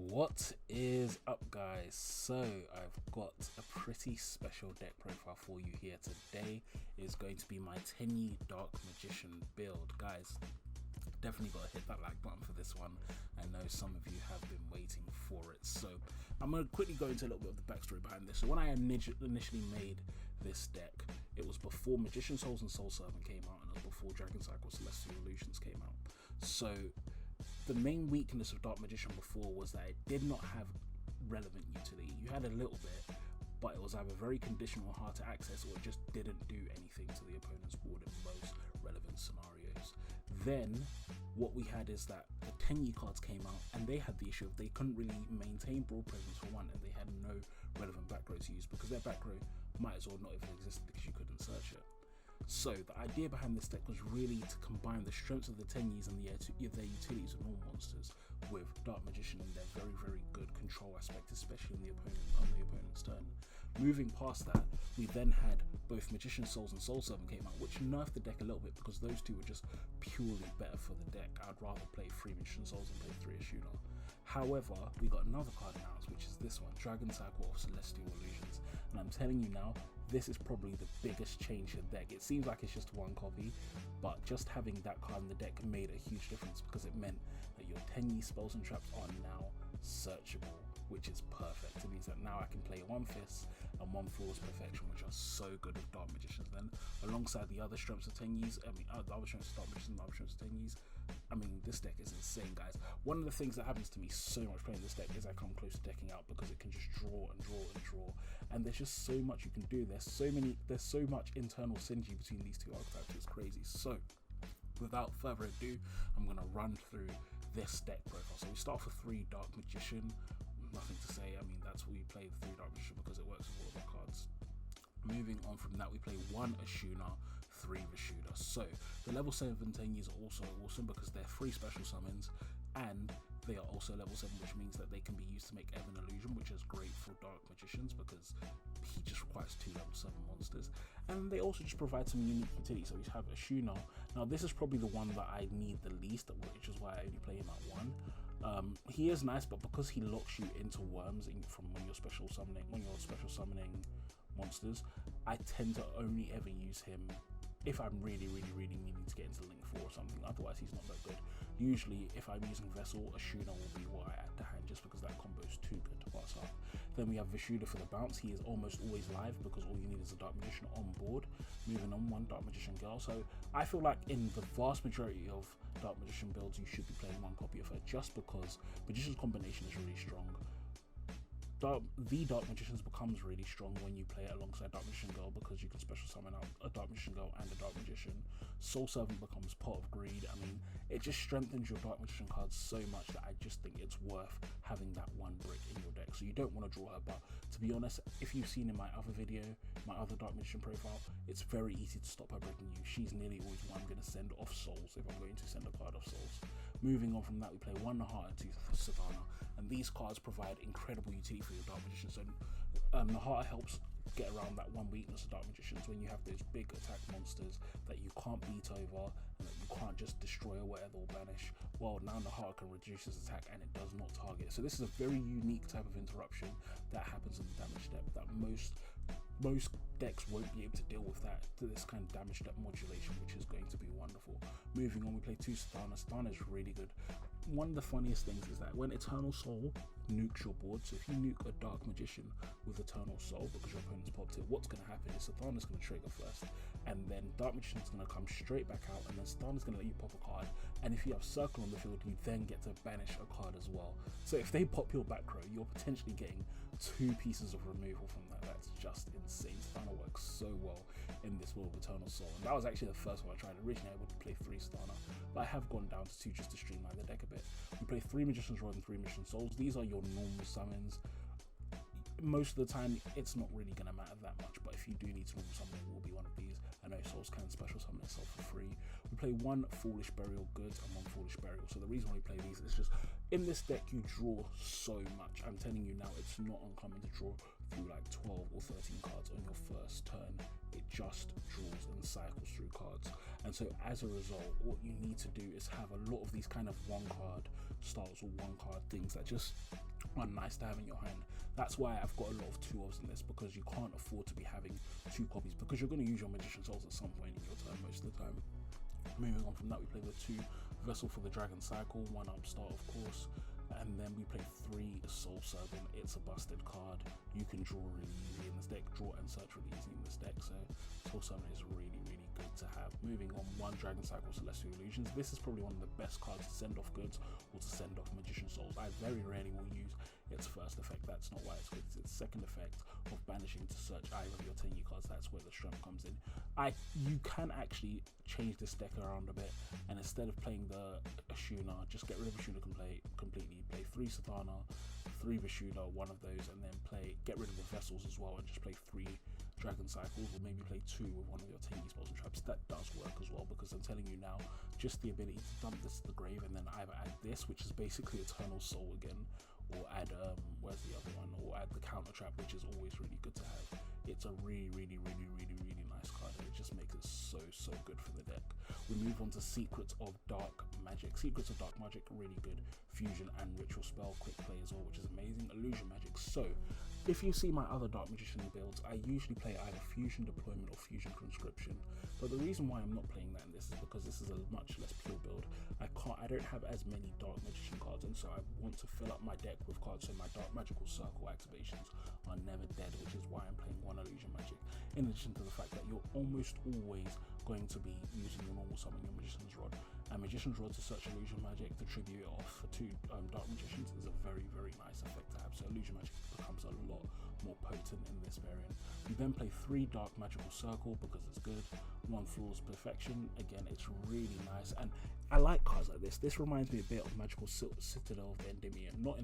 What is up, guys? So I've got a pretty special deck profile for you here today. It's going to be my Tenyi Dark Magician build. Guys, definitely got to hit that like button for this one. I know some of you have been waiting for it. So I'm going to quickly go into a little bit of the backstory behind this. So when I initially made this deck, it was before Magician Souls and Soul Servant came out, and it was before Dragon Cycle Celestial Illusions came out. So the main weakness of Dark Magician before was that it did not have relevant utility. You had a little bit, but it was either very conditional or hard to access, or it just didn't do anything to the opponent's board in most relevant scenarios. Then what we had is that the Tenyi cards came out, and they had the issue of they couldn't really maintain broad presence for one, and they had no relevant back row to use because their back row might as well not even exist because you couldn't search it. So the idea behind this deck was really to combine the strengths of the Tenyis and their utilities of normal monsters with Dark Magician and their very good control aspect, especially on the opponent's turn. Moving past that, we then had both Magician Souls and Soul Servant came out, which nerfed the deck a little bit because those two were just purely better for the deck. I'd rather play 3 Magician Souls than play 3 Ashuna. However, we got another card announced, which is this one, Dragon Cycle of Celestial Illusions. And I'm telling you now, this is probably the biggest change to the deck. It seems like it's just one copy, but just having that card in the deck made a huge difference because it meant that your Tenyi spells and traps are now searchable, which is perfect. It means that now I can play one Fist and one Flawless Perfection, which are so good with Dark Magicians. Then, alongside the other strengths of Tenyis, the other strengths of Dark Magicians, the other strengths of Tenyis, this deck is insane, guys. One of the things that happens to me so much playing this deck is I come close to decking out because it can just draw and draw and draw, and there's just so much you can do. There's so much internal synergy between these two archetypes. It's crazy. So without further ado, I'm gonna run through this deck profile. So we start off with 3 Dark Magician. Nothing to say. That's what we play, the 3 Dark Magician, because it works with all of our cards. Moving on from that, we play 1 Ashuna, 3 Vishuddha. So the level 7 Tenyis are also awesome because they're 3 special summons, and they are also level 7, which means that they can be used to make Evan Illusion, which is great for Dark Magicians because he just requires 2 level 7 monsters. And they also just provide some unique utility. So we have Ashuna. Now this is probably the one that I need the least, which is why I only play him at 1. He is nice, but because he locks you into worms from when you're special summoning monsters, I tend to only ever use him if I'm really needing to get into Link 4 or something. Otherwise he's not that good. Usually if I'm using Vessel, Ashuna will be what I add to hand just because that combo is too good to pass up. Then we have Vishuddha for the bounce. He is almost always live because all you need is a Dark Magician on board. Moving on, 1 Dark Magician girl. So I feel like in the vast majority of Dark Magician builds you should be playing 1 copy of her just because Magician's combination is really strong. The Dark Magicians becomes really strong when you play it alongside Dark Magician Girl because you can special summon out a Dark Magician Girl and a Dark Magician. Soul Servant becomes Pot of Greed. It just strengthens your Dark Magician cards so much that I just think it's worth having that 1 brick in your deck. So you don't want to draw her, but to be honest, if you've seen in my other video, my other Dark Magician profile, it's very easy to stop her breaking you. She's nearly always one I'm going to send off Souls if I'm going to send a card off Souls. Moving on from that, we play 1 Nahata, 2 Satana, and these cards provide incredible utility for your Dark Magician. So Nahata helps get around that 1 weakness of Dark Magicians when you have those big attack monsters that you can't beat over and that you can't just destroy or whatever or banish. Well, now Nahata can reduce his attack and it does not target. So this is a very unique type of interruption that happens in the damage step that most decks won't be able to deal with this kind of damage step modulation, which is going to be wonderful. Moving on, we play 2 Satana. Satana is really good. One of the funniest things is that when Eternal Soul nukes your board, so if you nuke a Dark Magician with Eternal Soul because your opponent's popped it, what's going to happen is Satana's going to trigger first, and then Dark Magician's going to come straight back out, and then Satana's going to let you pop a card, and if you have Circle on the field, you then get to banish a card as well. So if they pop your back row, you're potentially getting 2 pieces of removal from that. That's just insane. Satana works so well in this world of Eternal Soul, and that was actually the first one I tried. Originally I would play 3 Satana, but I have gone down to 2 just to streamline the deck a bit. We play 3 Magician's Rod and 3 Magician Souls. These are your normal summons. Most of the time it's not really going to matter that much, but if you do need to normal summon, it will be one of these. I know Souls can special summon itself for free. We play 1 Foolish Burial Goods and 1 Foolish Burial. So the reason why we play these is just In this deck, you draw so much. I'm telling you now, it's not uncommon to draw through like 12 or 13 cards on your first turn. It just draws and cycles through cards. And so as a result, what you need to do is have a lot of these kind of one card styles or one card things that just are nice to have in your hand. That's why I've got a lot of 2-ofs in this, because you can't afford to be having 2 copies, because you're going to use your Magician Souls at some point in your turn most of the time. Moving on from that, we play the 2 Vessel for the Dragon Cycle, 1 upstart of course, and then we play 3 Soul Servant. It's a busted card. You can draw really easy in this deck, draw and search really easy in this deck, so Soul Servant is really good to have. Moving on, 1 Dragon Cycle Celestial Illusions. This is probably one of the best cards to send off goods or to send off Magician Souls. I very rarely will use its first effect. That's not why it's good. It's its second effect of banishing to search either of your Tenyi cards. That's where the strength comes in. You can actually change this deck around a bit, and instead of playing the Ashuna, just get rid of Ashuna completely. Play 3 Satana, 3 Vishuna, 1 of those, and then get rid of the vessels as well, and just play 3 Dragon Cycles, or maybe play 2 with one of your Tenyi spells and traps. That does work as well, because I'm telling you now, just the ability to dump this to the grave and then either add this, which is basically Eternal Soul again, or add where's the other one, or add the counter trap, which is always really good to have. It's a really nice card, and it just makes it so good for the deck. We move on to Secrets of Dark Magic. Secrets of Dark Magic, really good fusion and ritual spell, quick play as well, which is amazing. Illusion Magic. So if you see my other Dark Magician builds, I usually play either Fusion Deployment or Fusion Conscription, but the reason why I'm not playing that in this is because this is a much less pure build. I don't have as many Dark Magician cards, and so I want to fill up my deck with cards so my Dark Magical Circle activations are never dead, which is why I'm playing 1 Illusion Magic. In addition to the fact that you're almost always going to be using your normal summon, your Magician's Rod, and Magician's Rod to search Illusion Magic to tribute it off for 2 Dark Magicians is a very nice effect to have. So Illusion Magic becomes a lot more potent in this variant. We then play 3 Dark Magical Circle because it's good, 1 Flawless Perfection. Again, it's really nice, and I like cards like this. This reminds me a bit of Magical Citadel of the Endymion, not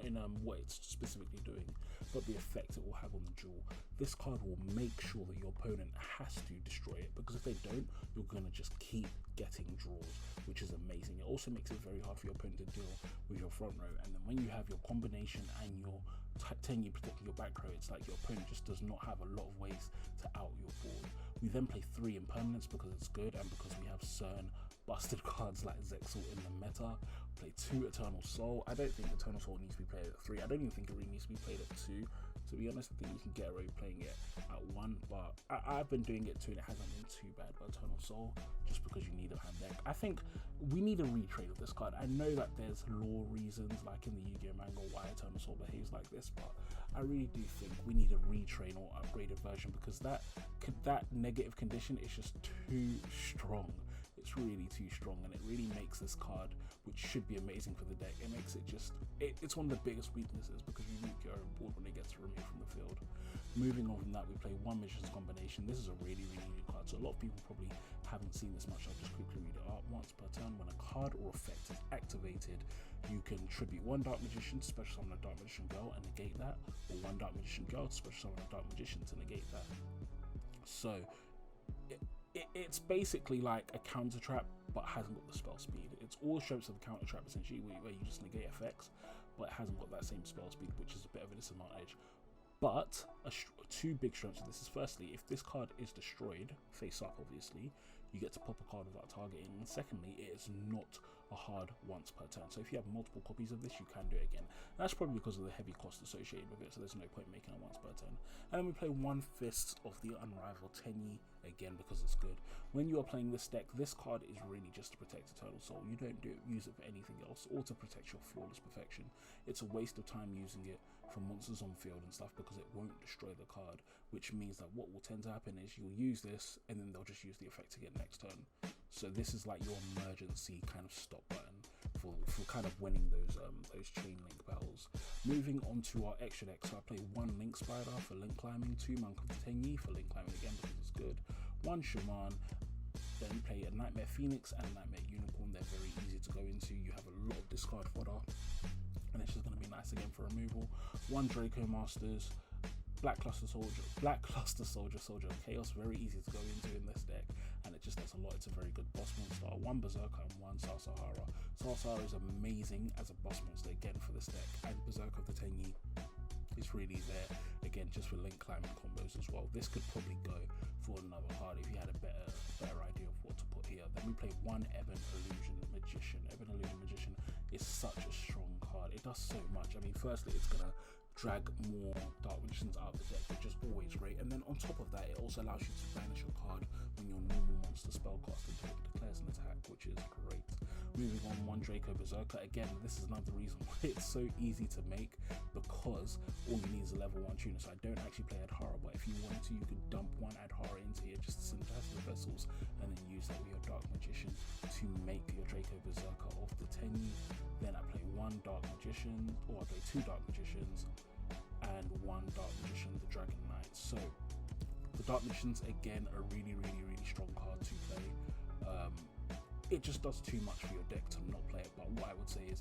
in what it's specifically doing, but the effect it will have on the duel. This card will make sure that your opponent has to destroy it, because if they don't, you're going to just keep getting draws, which is amazing. It also makes it very hard for your opponent to deal with your front row, and then when you have your combination and your Tenyi protecting your back row, it's like your opponent just does not have a lot of ways to out your board. We then play 3 Impermanence because it's good, and because we have certain busted cards like Zexal in the meta. Play 2 Eternal Soul. I don't think Eternal Soul needs to be played at 3. I don't even think it really needs to be played at 2. To be honest, I think you can get away playing it at 1, but I've been doing it 2 and it hasn't been too bad. But Eternal Soul, just because you need a hand deck. I think we need a retrade of this card. I know that there's lore reasons, like in the Yugioh manga, why Eternal Soul behaves like this, but I really do think we need a retrain or upgraded version, because that negative condition is just too strong. It's really too strong, and it really makes this card, which should be amazing for the deck, it makes it just, it's one of the biggest weaknesses, because you Yugioh are bored when it gets removed from the field. Moving on from that, we play 1 Magician's Combination. This is a really good card, so a lot of people probably haven't seen this much. I'll just quickly read it out. Once per turn, when a card or effect is activated, you can tribute 1 Dark Magician to special summon a Dark Magician Girl and negate that, or 1 Dark Magician Girl to special summon a Dark Magician to negate that. So it's basically like a counter trap, but hasn't got the spell speed. It's all strengths of the counter trap essentially, where you just negate effects, but it hasn't got that same spell speed, which is a bit of a disadvantage. But 2 big strengths of this is, firstly, if this card is destroyed face up, obviously you get to pop a card without targeting, and secondly, it is not a hard once per turn. So if you have multiple copies of this, you can do it again. That's probably because of the heavy cost associated with it, so there's no point making it once per turn. And then we play 1 Fist of the Unrivaled Tenyi, again because it's good. When you are playing this deck, this card is really just to protect Eternal Soul. You don't use it for anything else, or to protect your Flawless Perfection. It's a waste of time using it for monsters on field and stuff, because it won't destroy the card, which means that what will tend to happen is you'll use this and then they'll just use the effect again next turn. So this is like your emergency kind of stop button for kind of winning those chain link battles. Moving on to our extra deck, so I play 1 Link Spider for link climbing, 2 Monk of Tenyi for link climbing again because it's good, 1 Shaman, then play a Nightmare Phoenix and a Nightmare Unicorn. They're very easy to go into. You have a lot of discard fodder, and it's just going to be nice again for removal. 1 Draco Masters, Blackluster Soldier of Chaos, very easy to go into in this deck, and it just does a lot. It's a very good boss monster. 1 Berserker and 1 Sarsahara. Sarsahara is amazing as a boss monster again for this deck, and Berserker of the Tenyi is really there again just for link climbing combos as well. This could probably go for another card if you had a better idea of what to put here. Then we play 1 Ebon Illusion Magician. Ebon Illusion Magician is such a strong card. It does so much. I mean, firstly, it's gonna drag more Dark Magicians out of the deck, which is always great. And then on top of that, it also allows you to banish your card when your normal monster spellcaster declares an attack, which is great. Moving on, 1 Draco Berserker. Again, this is another reason why it's so easy to make, because all you need is a level 1 tuner. So I don't actually play Adhara, but if you wanted to, you could dump 1 Adhara into here just to synergize the vessels, and then use that with your Dark Magician to make your Draco Berserker of the Tenyi. Then I play 1 Dark Magician, or I play 2 Dark Magicians, and 1 Dark Magician, the Dragon Knight. So the Dark Magicians, again, a really strong card to play. It just does too much for your deck to not play it. But what I would say is,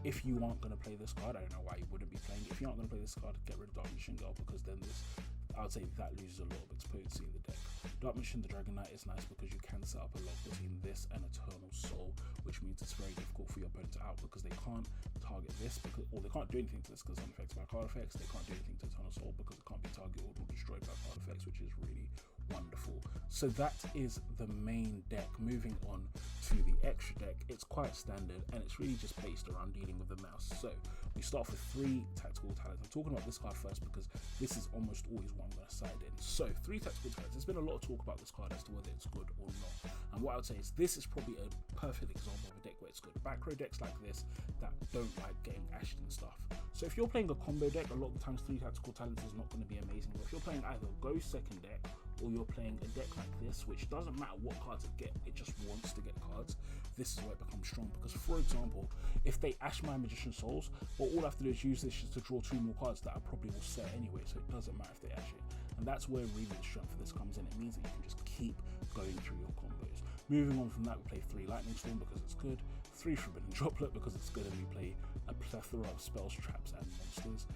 if you aren't going to play this card, I don't know why you wouldn't be playing it. If you aren't going to play this card, get rid of Dark Magician Girl, because then this, I would say that loses a lot of its potency in the deck. Dark Magician, the Dragon Knight, is nice because you can set up a lock between this and Eternal Soul, which means it's very difficult for your opponent to out, because they can't target this, or they can't do anything to this because it's unaffected by card effects. They can't do anything to Eternal Soul because it can't be targeted or destroyed by card effects, which is really wonderful. So that is the main deck. Moving on to the extra deck, it's quite standard, and it's really just based around dealing with the mouse. So we start off with 3 Tactical Talents. I'm talking about this card first because this is almost always what I'm going to side in. So 3 Tactical Talents. There's been a lot of talk about this card as to whether it's good or not, and what I would say is this is probably a perfect example of a deck where it's good. Back row decks like this that don't like getting ashed and stuff. So if you're playing a combo deck, a lot of the times 3 Tactical Talents is not going to be amazing. But if you're playing either Go second deck, or you're playing a deck like this, which doesn't matter what cards it get, it just wants to get cards, this is where it becomes strong. Because for example, if they ash my Magician Souls, well, all I have to do is use this just to draw 2 more cards that I probably will set anyway, so it doesn't matter if they ash it. And that's where really the strength of this comes in. It means that you can just keep going through your combos. Moving on from that, we play 3 Lightning Storm because it's good, 3 Forbidden Droplet because it's good, and we play a plethora of spells, traps, and monsters.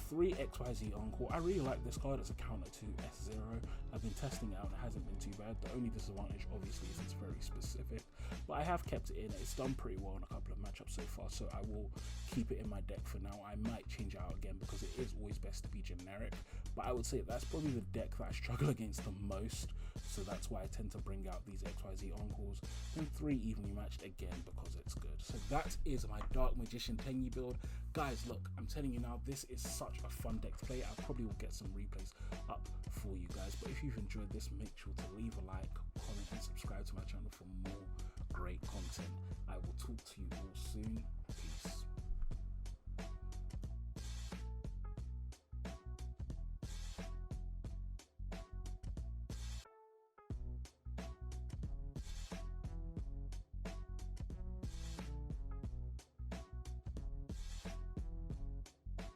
3 XYZ Encore. I really like this card as a counter to S0. I've been testing it out and it hasn't been too bad. The only disadvantage obviously is it's very specific, but I have kept it in. It's done pretty well in a couple of matchups so far, so I will keep it in my deck for now. I might change it out again because it is always best to be generic, but I would say that's probably the deck that I struggle against the most, so that's why I tend to bring out these XYZ Encores. And 3 evenly matched again because it's good. So that is my Dark Magician Tenyi build. Guys, look, I'm telling you now, this is such a fun deck to play. I probably will get some replays up for you guys, but if you've enjoyed this, make sure to leave a like, comment, and subscribe to my channel for more great content. I will talk to you all soon. Peace.